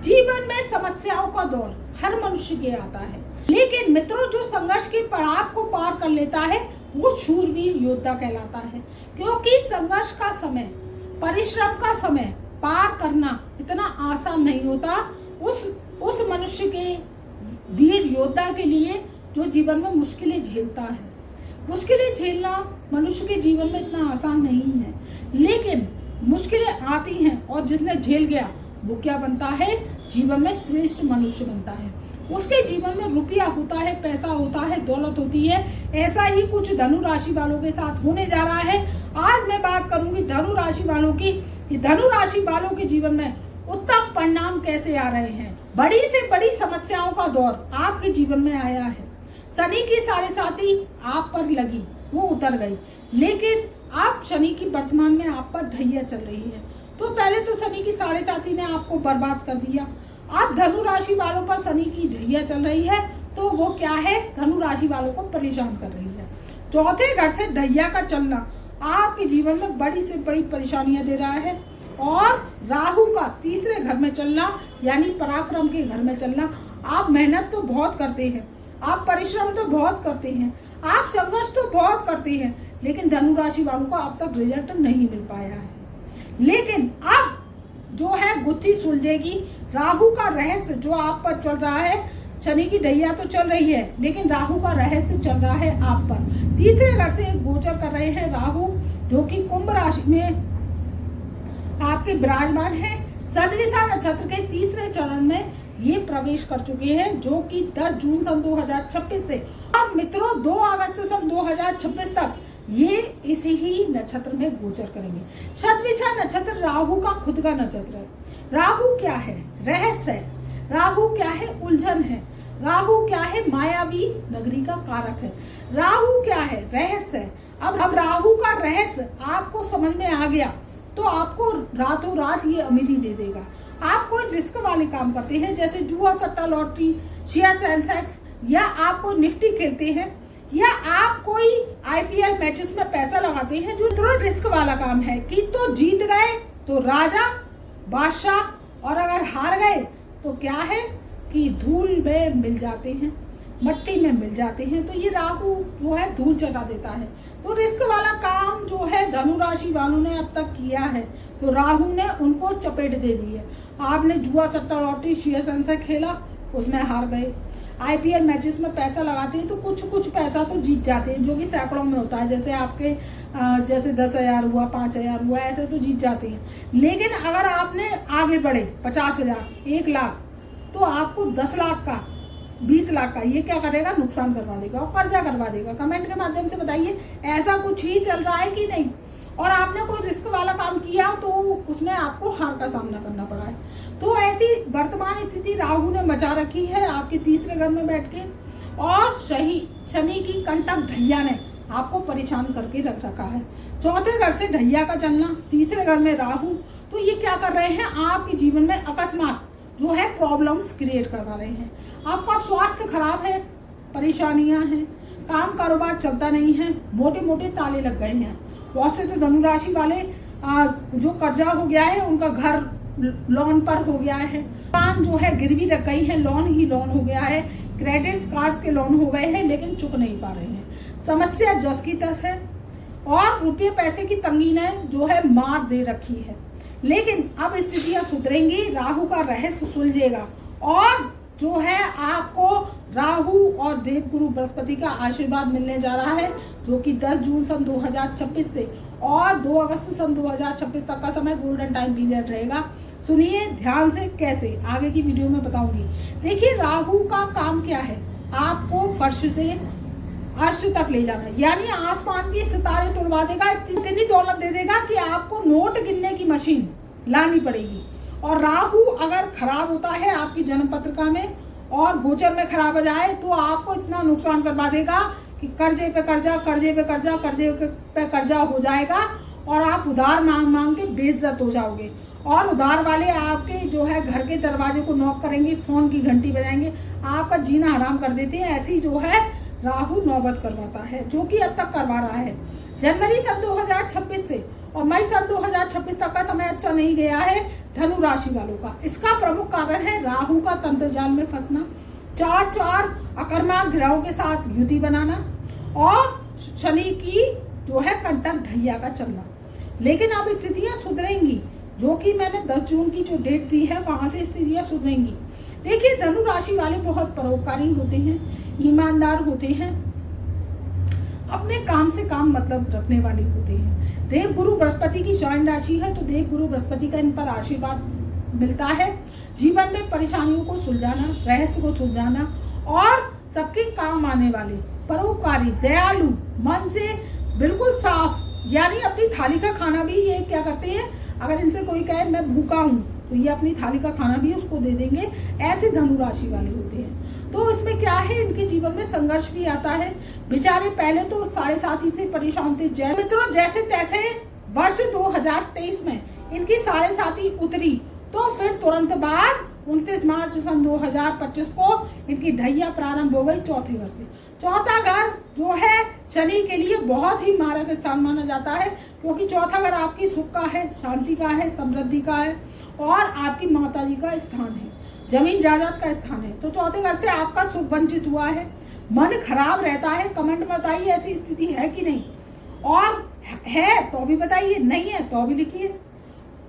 जीवन में समस्याओं का दौर हर मनुष्य के आता है, लेकिन मित्रों जो संघर्ष के पड़ाव को पार कर लेता है वो शूरवीर योद्धा कहलाता है। क्योंकि संघर्ष का समय, परिश्रम का समय पार करना इतना आसान नहीं होता उस मनुष्य के वीर योद्धा के लिए जो जीवन में मुश्किलें झेलता है। मुश्किलें झेलना मनुष्य के जीवन में इतना आसान नहीं है, लेकिन मुश्किलें आती हैं और जिसने झेल गया वो क्या बनता है, जीवन में श्रेष्ठ मनुष्य बनता है। उसके जीवन में रुपया होता है, पैसा होता है, दौलत होती है। ऐसा ही कुछ धनु राशि वालों के साथ होने जा रहा है। आज मैं बात करूंगी धनु राशि वालों की कि धनु राशि वालों के जीवन में उत्तम परिणाम कैसे आ रहे हैं। बड़ी से बड़ी समस्याओं का दौर आपके जीवन में आया है। शनि की 7.5 आप पर लगी, वो उतर गई, लेकिन आप शनि की वर्तमान में आप पर ढैया चल रही है। तो पहले तो शनि की 7.5 ने आपको बर्बाद कर दिया। अब धनु राशि वालों पर शनि की ढैया चल रही है, तो वो क्या है, धनु राशि वालों को परेशान कर रही है। चौथे घर से ढैया का चलना आपके जीवन में बड़ी से बड़ी परेशानियां दे रहा है। और राहु का तीसरे घर में चलना यानी पराक्रम के घर में चलना। आप मेहनत तो बहुत करते हैं, आप परिश्रम तो बहुत करते हैं, आप संघर्ष तो बहुत करते हैं, लेकिन धनु राशि वालों को अब तक रिजल्ट नहीं मिल पाया है। लेकिन अब जो है गुत्थी सुलझेगी। राहु का रहस्य जो आप पर चल रहा है, शनि की ढैया तो चल रही है, लेकिन राहु का रहस्य चल रहा है आप पर। तीसरे घर से गोचर कर रहे हैं राहु, जो कि कुंभ राशि में आपके विराजमान है। सदविषा नक्षत्र के तीसरे चरण में ये प्रवेश कर चुके हैं, जो कि 10 जून सन 2026 से और मित्रों 2 अगस्त सन 2026 तक ये इसी ही नक्षत्र में गोचर करेंगे। शतविषा नक्षत्र राहु का खुद का नक्षत्र है। राहु क्या है, रहस्य है। राहु क्या है, उलझन है। राहु क्या है, मायावी नगरी का कारक है। राहु क्या है, रहस्य है। अब राहु का रहस्य आपको समझ में आ गया तो आपको रातों रात ये अमीरी दे देगा। आप कोई रिस्क वाले काम करते हैं, जैसे जुआ, सट्टा, लॉटरी, शेयर सेंसेक्स, या आप कोई निफ्टी खेलते हैं, या आप कोई IPL मैचेस में पैसा लगाते हैं, जो थोड़ा रिस्क वाला काम है कि तो जीत गए तो राजा बादशाह, और अगर हार गए तो क्या है कि धूल में मिल जाते हैं, मट्टी में मिल जाते हैं। तो ये राहु जो है धूल चटा देता है। तो रिस्क वाला काम जो है धनु राशि वालों ने अब तक किया है, तो राहु ने उनको चपेट दे दी है। आपने जुआ, सट्टा, लॉटरी, शेयर सेंसेक्स खेला, उसमें हार गए। IPL मैचेस में पैसा लगाते हैं तो कुछ पैसा तो जीत जाते हैं, जो कि सैकड़ों में होता है। जैसे आपके जैसे 10,000 हुआ, 5,000 हुआ, ऐसे तो जीत जाते हैं। लेकिन अगर आपने आगे बढ़े 50,000, 1 लाख, तो आपको 10 लाख का, 20 लाख का ये क्या करेगा, नुकसान करवा देगा और कर्जा करवा देगा। कमेंट के माध्यम से बताइए ऐसा कुछ ही चल रहा है कि नहीं। और आपने कोई रिस्क वाला काम किया तो उसमें आपको हार का सामना करना पड़ा है। तो ऐसी वर्तमान स्थिति राहु ने मचा रखी है आपके तीसरे घर में बैठ के, और शनि की कंटक ढैया ने आपको परेशान करके रख रखा है। चौथे घर से ढैया का चलना, तीसरे घर में राहु, तो ये क्या कर रहे हैं, आपके जीवन में अकस्मात जो है प्रॉब्लम्स क्रिएट करवा रहे हैं। आपका स्वास्थ्य खराब है, परेशानियां हैं, काम कारोबार चलता नहीं है, मोटे मोटे ताले लग गए हैं। बहुत से तो धनु राशि वाले जो कर्जा हो गया है, उनका घर लोन पर हो गया है, दुकान जो है गिरवी रख गई है, लोन ही लोन हो गया है, क्रेडिट कार्ड्स के लोन हो गए हैं, लेकिन चुक नहीं पा रहे हैं। समस्या जस की तस है, और रुपये पैसे की तंगी ने जो है मार दे रखी है। लेकिन अब स्थितियां सुधरेंगी, राहु का रहस्य सुलझेगा, और जो है आपको राहु और देवगुरु बृहस्पति का आशीर्वाद मिलने जा रहा है, जो कि 10 जून सन 2026 से और 2 अगस्त सन 2026 तक का समय गोल्डन टाइम पीरियड रहेगा। सुनिए ध्यान से, कैसे आगे की वीडियो में बताऊंगी। देखिए राहु का काम क्या है, आपको फर्श से अर्श तक ले जाना, यानी आसमान के सितारे तोड़वा देगा। इतनी दौलत दे देगा कि आपको नोट गिनने की मशीन लानी पड़ेगी। और राहु अगर खराब होता है आपकी जन्म पत्रिका में और गोचर में खराब हो जाए, तो आपको इतना नुकसान करवा देगा कि कर्जे पे कर्जा, कर्जे पे कर्जा, कर्जे पे कर्जा हो जाएगा, और आप उधार मांग मांग के बेइज्जत हो जाओगे। और उधार वाले आपके जो है घर के दरवाजे को नॉक करेंगे, फोन की घंटी बजाएंगे, आपका जीना हराम कर देते हैं। ऐसी जो है राहु नौबत करवाता है, जो कि अब तक करवा रहा है। जनवरी सन 2026 से और मई सन 2026 तक का समय अच्छा नहीं गया है धनु राशि वालों का। इसका प्रमुख कारण है राहु का तंत्रजाल में फंसना, 4 अकर्मा ग्रहों के साथ युति बनाना और शनि की जो है कंटक ढैया का चलना। लेकिन अब स्थितियां सुधरेंगी, जो कि मैंने 10 जून की जो डेट दी है वहां से स्थितियां सुधरेंगी। देखिए, धनु राशि वाले बहुत परोपकारी होते हैं, ईमानदार होते हैं, अपने काम से काम मतलब रखने वाले होते हैं। देव गुरु बृहस्पति की जॉइन राशि है, तो देव गुरु बृहस्पति का इन पर आशीर्वाद मिलता है। जीवन में परेशानियों को सुलझाना, रहस्य को सुलझाना और सबके काम आने वाले, परोपकारी, दयालु, मन से बिल्कुल साफ, यानी अपनी थाली का खाना भी ये क्या करते हैं, अगर इनसे कोई कहे मैं भूखा हूँ तो ये अपनी थाली का खाना भी उसको दे देंगे। ऐसे धनु राशि वाले होते हैं। तो इसमें क्या है, इनके जीवन में संघर्ष भी आता है। बेचारे पहले तो 7.5 से परेशान थे, मित्रों जैसे तैसे वर्ष 2023 में इनकी 7.5 उतरी, तो फिर तुरंत बाद 29 मार्च सन 2025 को इनकी ढैया प्रारंभ हो गई चौथे घर से। चौथा घर जो है शनि के लिए बहुत ही मारक स्थान माना जाता है, क्योंकि चौथा घर आपकी सुख का है, शांति का है, समृद्धि का है और आपकी माताजी का स्थान है, जमीन जायदाद का स्थान है। तो चौथे घर से आपका सुख वंचित हुआ है, मन खराब रहता है। कमेंट में बताइए ऐसी स्थिति है कि नहीं, और है तो भी बताइए, नहीं है तो भी लिखिए।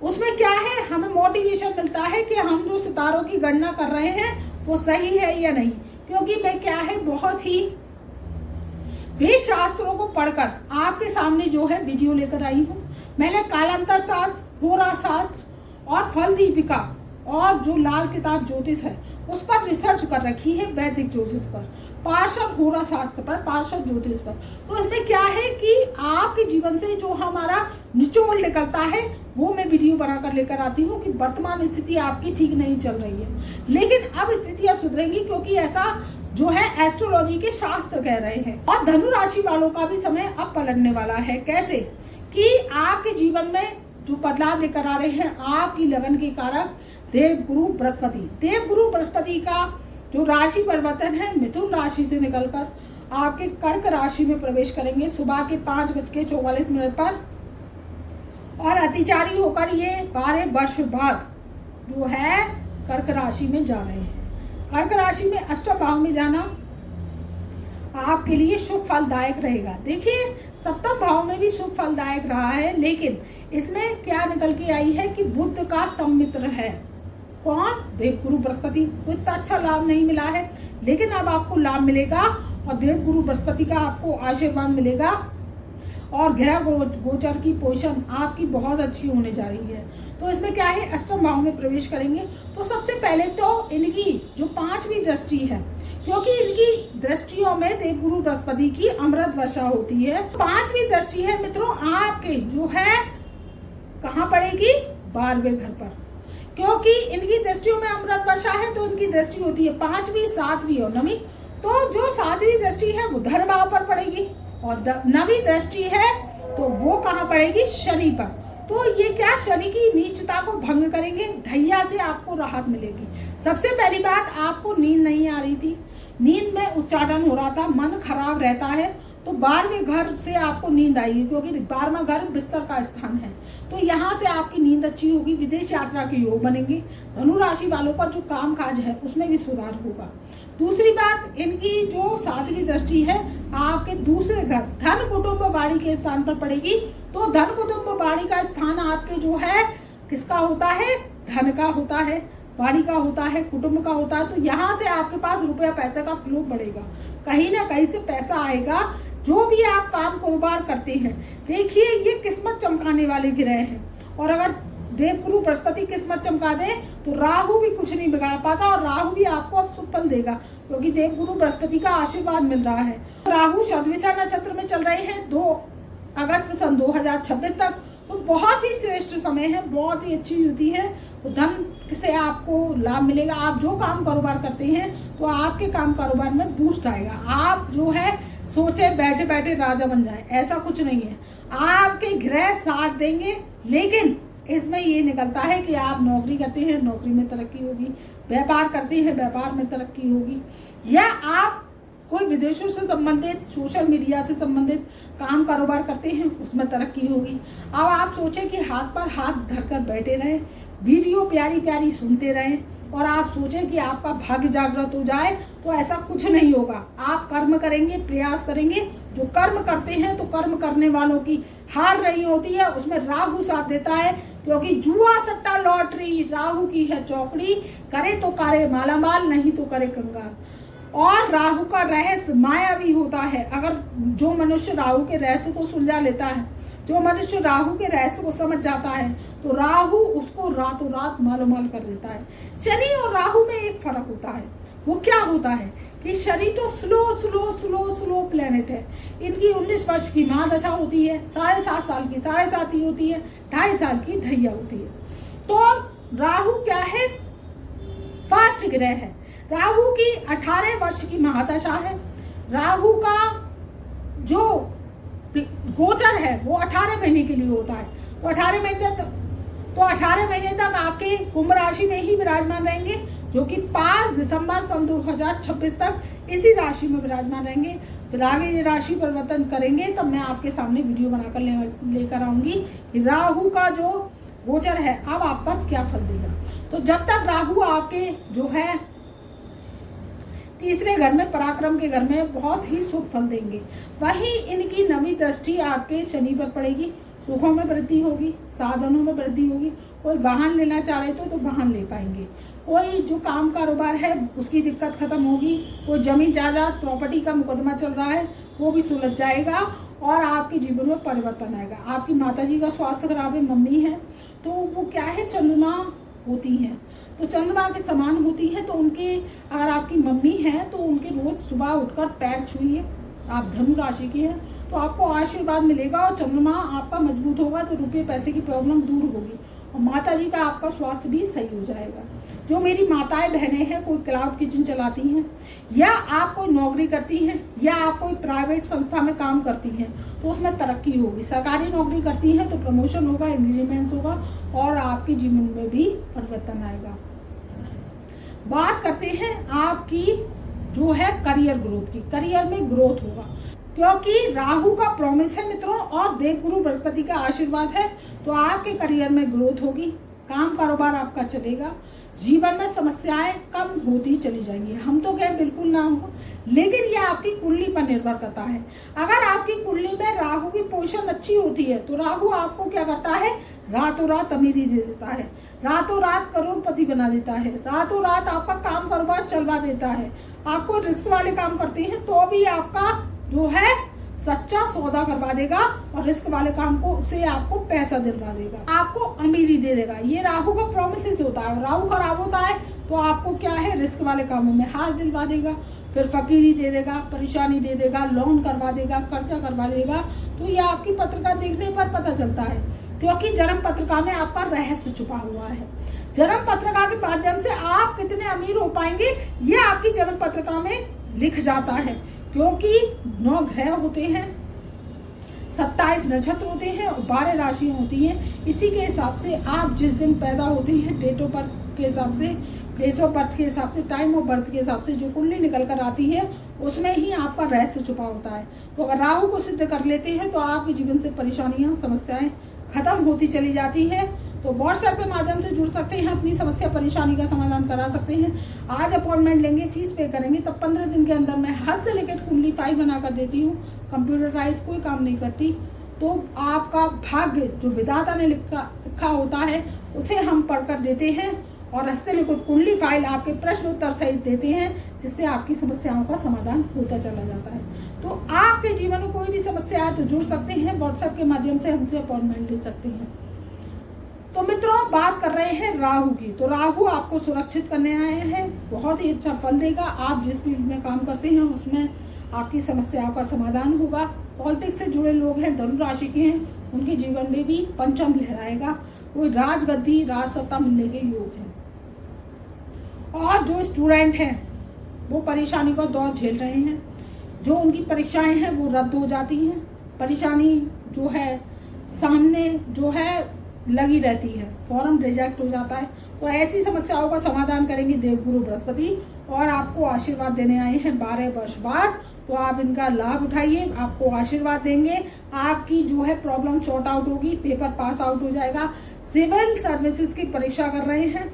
उसमें क्या है, हमें मोटिवेशन मिलता है कि हम जो सितारों की गणना कर रहे हैं वो सही है या नहीं, क्योंकि मैं क्या है बहुत ही वेद शास्त्रों को पढ़कर आपके सामने जो है वीडियो लेकर आई हूँ। मैंने कालांतर शास्त्र, होरा शास्त्र और फल दीपिका और जो लाल किताब ज्योतिष है उस पर रिसर्च कर रखी है, वैदिक ज्योतिष पर, पार्षद होरा शास्त्र पर, पार्षद ज्योतिष पर। तो इसमें क्या है कि आपके जीवन से जो हमारा निचोड़ निकलता है वो मैं वीडियो बनाकर लेकर आती हूँ कि वर्तमान स्थिति आपकी ठीक नहीं चल रही है, लेकिन अब स्थितियां सुधरेंगी, क्योंकि ऐसा जो है एस्ट्रोलॉजी के शास्त्र कह रहे हैं। और धनु राशि वालों का भी समय अब पलटने वाला है। कैसे कि आपके जीवन में जो बदलाव लेकर आ रहे हैं आपकी लगन के कारक देव गुरु बृहस्पति। देव गुरु बृहस्पति का जो राशि परिवर्तन है मिथुन राशि से निकलकर आपके कर्क राशि में प्रवेश करेंगे सुबह के 5:44 पर, और अतिचारी होकर ये 12 वर्ष बाद जो है कर्क राशि में जा रहे हैं। कर्क राशि में अष्टम भाव में जाना आपके लिए शुभ फलदायक रहेगा। देखिए, सप्तम भाव में भी शुभ फलदायक रहा है, लेकिन इसमें क्या निकल के आई है कि बुध का सम्मित्र है। कौन? देवगुरु बृहस्पति। को इतना अच्छा लाभ नहीं मिला है, लेकिन अब आपको लाभ मिलेगा और देवगुरु बृहस्पति का आपको आशीर्वाद मिलेगा और ग्रह गोचर की पोजीशन आपकी बहुत अच्छी होने जा रही है। तो इसमें क्या है, अष्टम भाव में प्रवेश करेंगे। तो सबसे पहले तो इनकी जो 5वीं दृष्टि है, क्योंकि इनकी दृष्टियों में देवगुरु बृहस्पति की अमृत वर्षा होती है। 5वीं दृष्टि है मित्रों आपके जो है कहाँ पड़ेगी, 12वें घर पर, क्योंकि इनकी दृष्टियों में अमृत वर्षा है। तो इनकी दृष्टि होती है 5वीं, 7वीं और 9वीं। तो जो 7वीं दृष्टि है वो धन भाव पर पड़ेगी और 9वीं दृष्टि है तो वो कहाँ पड़ेगी, शनि पर। तो ये क्या, शनि की नीचता को भंग करेंगे, ढैया से आपको राहत मिलेगी। सबसे पहली बात, आपको नींद नहीं आ रही थी, नींद में उच्चाटन हो रहा था, मन खराब रहता है, तो 12वें घर से आपको नींद आएगी, क्योंकि 12वां घर बिस्तर का स्थान है। तो यहाँ से आपकी नींद अच्छी होगी, विदेश यात्रा के योग बनेंगे। धनु राशि वालों का जो काम काज है उसमें भी सुधार होगा। दूसरी बात, इनकी जो 7वीं दृष्टि है आपके दूसरे घर धन कुटुंब वाणी के स्थान पर पड़ेगी। तो धन कुटुंब वाणी का स्थान आपके जो है किसका होता है, धन का होता है, वाणी का होता है, कुटुंब का होता है। तो यहाँ से आपके पास रुपया पैसे का फ्लो बढ़ेगा, कहीं ना कहीं से पैसा आएगा। जो भी आप काम कारोबार करते हैं, देखिए ये किस्मत चमकाने वाले ग्रह हैं, और अगर देवगुरु बृहस्पति किस्मत चमका दे तो राहु भी कुछ नहीं बिगाड़ पाता, और राहु भी आपको अब शुभ फल देगा, क्योंकि देवगुरु बृहस्पति का आशीर्वाद मिल रहा है। राहु शतभिषा नक्षत्र में चल रहे हैं 2 अगस्त सन 2026 तक। तो बहुत ही श्रेष्ठ समय है, बहुत ही अच्छी युति है। तो धन से आपको लाभ मिलेगा। आप जो काम कारोबार करते हैं तो आपके काम कारोबार में बूस्ट आएगा। आप जो है सोचे बैठे बैठे राजा बन जाए, ऐसा कुछ नहीं है। आपके ग्रह साथ देंगे, लेकिन इसमें ये निकलता है कि आप नौकरी करते हैं, नौकरी में तरक्की होगी, व्यापार करते हैं, व्यापार में तरक्की होगी, या आप कोई विदेशों से संबंधित, सोशल मीडिया से संबंधित काम कारोबार करते हैं, उसमें तरक्की होगी। अब आप सोचें कि हाथ पर हाथ धरकर बैठे रहें, वीडियो प्यारी प्यारी सुनते रहें और आप सोचें कि आपका भाग्य जागृत हो जाए, तो ऐसा कुछ नहीं होगा। आप कर्म करेंगे, प्रयास करेंगे। जो कर्म करते हैं तो कर्म करने वालों की हार नहीं होती है, उसमें राहु साथ देता है, क्योंकि जुआ सट्टा लॉटरी राहु की है चौकड़ी। करे तो करे मालामाल, नहीं तो करे कंगाल। और राहु का रहस्य मायावी होता है। अगर जो मनुष्य राहु के रहस्य को सुलझा लेता है, जो मनुष्य राहु के रहस्य को समझ जाता है, तो राहु उसको रातों रात मालोमाल कर देता है। शनि और राहु में एक फर्क होता है। वो क्या होता है कि शनि तो slow slow slow slow planet है। इनकी 19 वर्ष की महादशा होती है, 7.5 साल की 7.5 ही होती है, 2.5 साल की ढैया होती है। तो राहु क्या है? फास्ट ग्रह है। राहु की 18 वर्ष की महादशा है। राहु का जो गोचर है वो 18 महीने के लिए होता है। तो 18 महीने तक आपके कुंभ राशि में ही विराजमान रहेंगे, जो कि 5 दिसंबर सन 2026 तक इसी राशि में विराजमान रहेंगे। फिर आगे ये राशि परिवर्तन करेंगे, तब मैं आपके सामने वीडियो बनाकर लेकर आऊंगी कि राहु का जो गोचर है अब आप पर क्या फल देगा। तो जब तक राहु आपके जो है तीसरे घर में, पराक्रम के घर में, बहुत ही शुभ फल देंगे। वहीं इनकी नवी दृष्टि आपके शनि पर पड़ेगी। सुखों में वृद्धि होगी, साधनों में वृद्धि होगी। कोई वाहन लेना चाह रहे तो वाहन ले पाएंगे। कोई जो काम कारोबार है उसकी दिक्कत खत्म होगी। कोई जमीन जायदाद प्रॉपर्टी का मुकदमा चल रहा है वो भी सुलझ जाएगा और आपके जीवन में परिवर्तन आएगा। आपकी माताजी का स्वास्थ्य खराब है, मम्मी है, तो वो क्या है, चंद्रमा होती हैं, तो चंद्रमा के समान होती है। तो उनके, अगर आपकी मम्मी है तो उनके रोज सुबह उठकर पैर छूइए। आप धनु राशि की हैं तो आपको आशीर्वाद मिलेगा और चंद्रमा आपका मजबूत होगा, तो रुपये पैसे की प्रॉब्लम दूर होगी और माताजी का आपका स्वास्थ्य भी सही हो जाएगा। जो मेरी माताएं बहनें हैं, कोई क्लाउड किचन चलाती हैं, या आप कोई नौकरी करती हैं, या आप कोई प्राइवेट संस्था में काम करती हैं, तो उसमें तरक्की होगी। सरकारी नौकरी करती हैं तो प्रमोशन होगा, इंक्रीमेंट्स होगा और आपके जीवन में भी परिवर्तन आएगा। बात करते हैं आपकी जो है करियर ग्रोथ की। करियर में ग्रोथ होगा क्योंकि राहु का प्रॉमिस है मित्रों और देवगुरु बृहस्पति का आशीर्वाद है, तो आपके करियर में ग्रोथ होगी। काम कारोबार आपका चलेगा। जीवन में समस्याएं कम होती चली जाएंगी। हम तो कहें बिल्कुल ना हो, लेकिन ये आपकी कुंडली पर निर्भर करता है। अगर आपकी कुंडली में राहु की पोजीशन अच्छी होती है तो राहु आपको क्या करता है, रातों रात अमीरी दे देता है, रातों रात करोड़पति बना देता है, रातों रात आपका काम कारोबार चलवा देता है। आपको रिस्क वाले काम करते हैं तो भी आपका जो है सच्चा सौदा करवा देगा और रिस्क वाले काम को से आपको पैसा दिलवा देगा, आपको अमीरी दे देगा। ये राहु का प्रोमिस होता है। राहु खराब होता है तो आपको क्या है, रिस्क वाले कामों में हार दिलवा देगा, फिर फकीरी दे देगा, परेशानी दे देगा, लोन करवा देगा, कर्जा करवा देगा। तो ये आपकी पत्रिका देखने पर पता चलता है, क्योंकि जन्म पत्रिका में आपका रहस्य छुपा हुआ है। जन्म पत्रिका के माध्यम से आप कितने अमीर हो पाएंगे ये आपकी जन्म पत्रिका में लिख जाता है, क्योंकि 9 ग्रह होते हैं, 27 नक्षत्र होते हैं और 12 राशियां होती हैं। इसी के हिसाब से आप जिस दिन पैदा होते हैं, डेट ऑफ बर्थ के हिसाब से, प्लेस ऑफ बर्थ के हिसाब से, टाइम ऑफ बर्थ के हिसाब से जो कुंडली निकल कर आती है उसमें ही आपका रहस्य छुपा होता है। तो अगर राहु को सिद्ध कर लेते हैं तो आपके जीवन से परेशानियां, समस्याएं खत्म होती चली जाती है। तो व्हाट्सएप के माध्यम से जुड़ सकते हैं, अपनी समस्या परेशानी का समाधान करा सकते हैं। आज अपॉइंटमेंट लेंगे, फीस पे करेंगे, तब 15 दिन के अंदर मैं हाथ से लेकर कुंडली फाइल बनाकर देती हूँ। कंप्यूटराइज कोई काम नहीं करती। तो आपका भाग्य जो विधाता ने लिखा होता है उसे हम पढ़कर देते हैं और रास्ते में कोई कुंडली फाइल आपके प्रश्न उत्तर सहित देते हैं, जिससे आपकी समस्याओं का समाधान होता चला जाता है। तो आपके जीवन में कोई भी समस्या है तो जुड़ सकते हैं, व्हाट्सएप के माध्यम से हमसे अपॉइंटमेंट ले सकते हैं। तो मित्रों, बात कर रहे हैं राहु की। तो राहु आपको सुरक्षित करने आए हैं, बहुत ही अच्छा फल देगा। आप जिस फील्ड में काम करते हैं उसमें आपकी समस्याओं का समाधान होगा। पॉलिटिक्स से जुड़े लोग हैं, धनु राशि के हैं, उनके जीवन में भी पंचम लहराएगा। कोई राजगद्दी, राजसत्ता मिलने के योग हैं। और जो स्टूडेंट हैं वो परेशानी का दौर झेल रहे हैं, जो उनकी परीक्षाएं हैं वो रद्द हो जाती हैं, परेशानी जो है सामने जो है लगी रहती है, फॉर्म रिजेक्ट हो जाता है, तो ऐसी समस्याओं का समाधान करेंगे देवगुरु बृहस्पति और आपको आशीर्वाद देने आए हैं 12 वर्ष बाद। तो आप इनका लाभ उठाइए, आपको आशीर्वाद देंगे, आपकी जो है प्रॉब्लम सॉर्ट आउट होगी, पेपर पास आउट हो जाएगा। सिविल सर्विसेज की परीक्षा कर रहे हैं,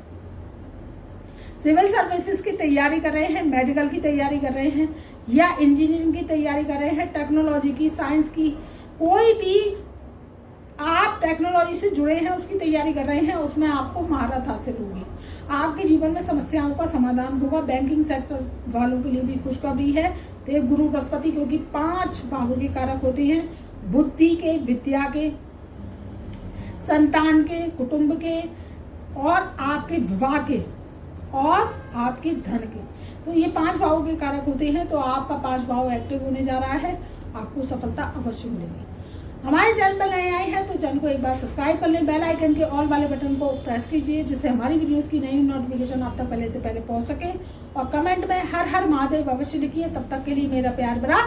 सिविल सर्विसेज की तैयारी कर रहे हैं, मेडिकल की तैयारी कर रहे हैं या इंजीनियरिंग की तैयारी कर रहे हैं, टेक्नोलॉजी की, साइंस की, कोई भी आप टेक्नोलॉजी से जुड़े हैं उसकी तैयारी कर रहे हैं, उसमें आपको महारत हासिल होगी। आपके जीवन में समस्याओं का समाधान होगा। बैंकिंग सेक्टर वालों के लिए भी खुशखबरी है। देवगुरु बृहस्पति क्योंकि 5 भावों के कारक होते हैं, बुद्धि के, विद्या के, संतान के, कुटुंब के और आपके विवाह के और आपके धन के। तो ये 5 भावों के कारक होते हैं। तो आपका 5 भाव एक्टिव होने जा रहा है, आपको सफलता अवश्य मिलेगी। हमारे चैनल पर नए आए हैं तो चैनल को एक बार सब्सक्राइब कर लें, बेल आइकन के ऑल वाले बटन को प्रेस कीजिए जिससे हमारी वीडियोस की नई नोटिफिकेशन आप तक पहले से पहले पहुंच सके। और कमेंट में हर हर महादेव अवश्य लिखिए। तब तक के लिए मेरा प्यार भरा